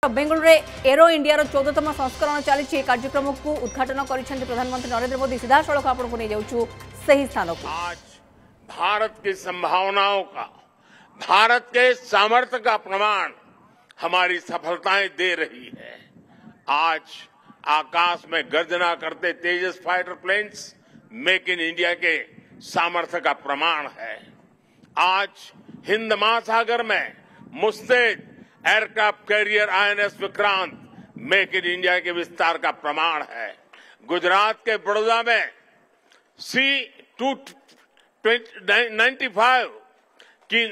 Bengaluru arrow India 14तम संस्करण चली कार्यक्रम को उद्घाटन कर प्रधानमंत्री नरेंद्र मोदी। सीधा सड़क आपको नहीं जाऊँ सही स्थान को। आज भारत की संभावनाओं का, भारत के सामर्थ्य का प्रमाण हमारी सफलताएं दे रही है। आज आकाश में गर्जना करते Tejas fighter planes make in India के सामर्थ्य का प्रमाण है। आज हिंद महासागर में मुस्तैद aircraft carrier INS Vikrant make in India के विस्तार का प्रमाण है। गुजरात के बड़ौदा में C-295 की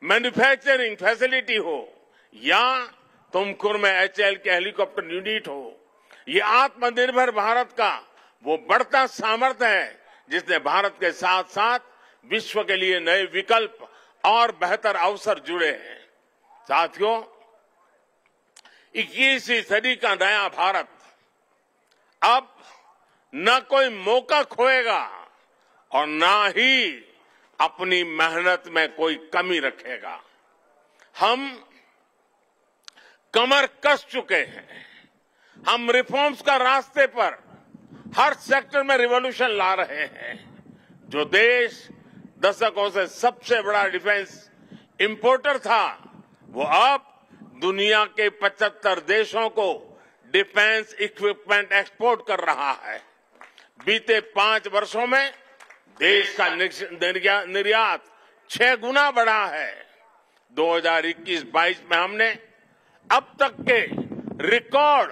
मैन्युफैक्चरिंग फैसिलिटी हो या तुमकुर में HAL के हेलीकॉप्टर यूनिट हो, ये आत्मनिर्भर भारत का वो बढ़ता सामर्थ्य है जिसने भारत के साथ साथ विश्व के लिए नए विकल्प और बेहतर अवसर जुड़े हैं। साथियों, 21वीं सदी का नया भारत अब न कोई मौका खोएगा और न ही अपनी मेहनत में कोई कमी रखेगा। हम कमर कस चुके हैं। हम रिफॉर्म्स का रास्ते पर हर सेक्टर में रिवॉल्यूशन ला रहे हैं। जो देश दशकों से सबसे बड़ा डिफेंस इंपोर्टर था, वो अब दुनिया के 75 देशों को डिफेंस इक्विपमेंट एक्सपोर्ट कर रहा है। बीते 5 वर्षों में देश का निर्यात 6 गुना बढ़ा है। 2021-22 में हमने अब तक के रिकॉर्ड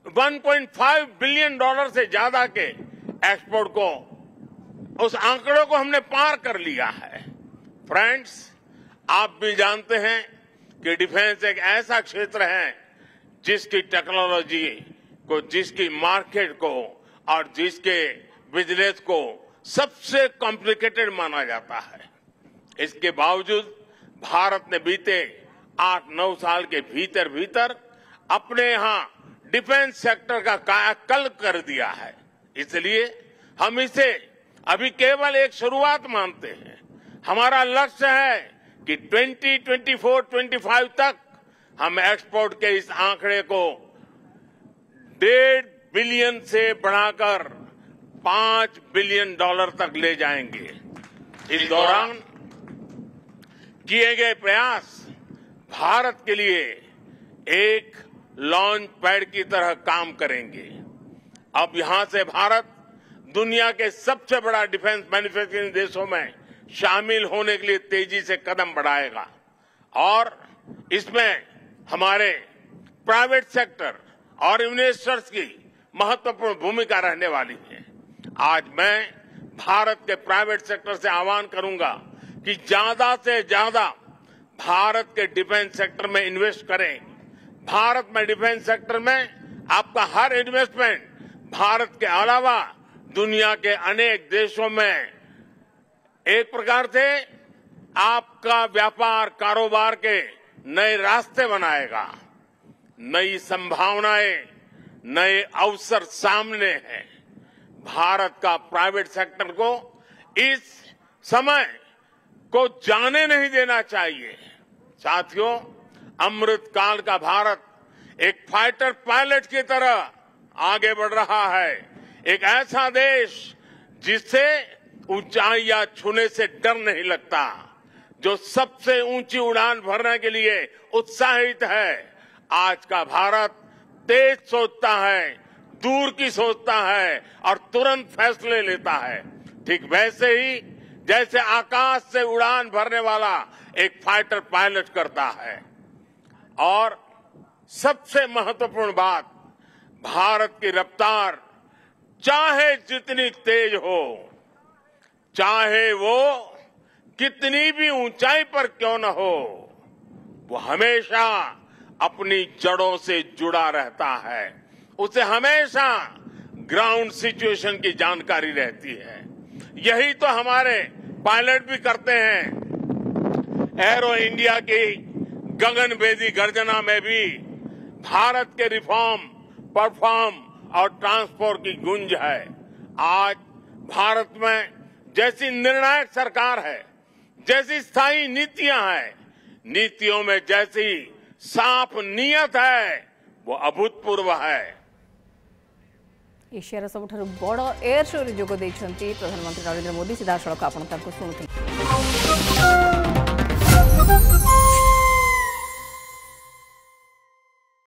1.5 बिलियन डॉलर से ज्यादा के एक्सपोर्ट को, उस आंकड़ों को हमने पार कर लिया है। फ्रेंड्स, आप भी जानते हैं कि डिफेंस एक ऐसा क्षेत्र है जिसकी टेक्नोलॉजी को, जिसकी मार्केट को और जिसके बिजनेस को सबसे कॉम्प्लिकेटेड माना जाता है। इसके बावजूद भारत ने बीते 8-9 साल के भीतर भीतर अपने यहां डिफेंस सेक्टर का कायाकल्प कर दिया है। इसलिए हम इसे अभी केवल एक शुरुआत मानते हैं। हमारा लक्ष्य है कि 2024-25 तक हम एक्सपोर्ट के इस आंकड़े को 1.5 बिलियन से बढ़ाकर 5 बिलियन डॉलर तक ले जाएंगे। इस दौरान किए गए प्रयास भारत के लिए एक लॉन्च पैड की तरह काम करेंगे। अब यहां से भारत दुनिया के सबसे बड़ा डिफेंस मैन्युफैक्चरिंग देशों में शामिल होने के लिए तेजी से कदम बढ़ाएगा और इसमें हमारे प्राइवेट सेक्टर और इन्वेस्टर्स की महत्वपूर्ण भूमिका रहने वाली है। आज मैं भारत के प्राइवेट सेक्टर से आह्वान करूंगा कि ज्यादा से ज्यादा भारत के डिफेंस सेक्टर में इन्वेस्ट करें। भारत में डिफेंस सेक्टर में आपका हर इन्वेस्टमेंट भारत के अलावा दुनिया के अनेक देशों में एक प्रकार से आपका व्यापार कारोबार के नए रास्ते बनाएगा। नई संभावनाएं, नए अवसर सामने हैं। भारत का प्राइवेट सेक्टर को इस समय को जाने नहीं देना चाहिए। साथियों, अमृत काल का भारत एक फाइटर पायलट की तरह आगे बढ़ रहा है। एक ऐसा देश जिससे ऊंचाइयां छूने से डर नहीं लगता, जो सबसे ऊंची उड़ान भरने के लिए उत्साहित है। आज का भारत तेज सोचता है, दूर की सोचता है और तुरंत फैसले लेता है। ठीक वैसे ही जैसे आकाश से उड़ान भरने वाला एक फाइटर पायलट करता है। और सबसे महत्वपूर्ण बात, भारत की रफ्तार चाहे जितनी तेज हो, चाहे वो कितनी भी ऊंचाई पर क्यों न हो, वो हमेशा अपनी जड़ों से जुड़ा रहता है। उसे हमेशा ग्राउंड सिचुएशन की जानकारी रहती है। यही तो हमारे पायलट भी करते हैं। एरो इंडिया की गगनभेदी गर्जना में भी भारत के रिफॉर्म, परफॉर्म और ट्रांसपोर्ट की गूंज है। आज भारत में जैसी निर्णायक सरकार है, जैसी स्थायी नीतियां हैं, नीतियों में जैसी साफ नीयत है वो अभूतपूर्व है। एशियार सबुठारु बड़ एयर शो रे जोग देइछंती प्रधानमंत्री नरेंद्र मोदी। सीधा सड़क आपण ताको सुनुथिले।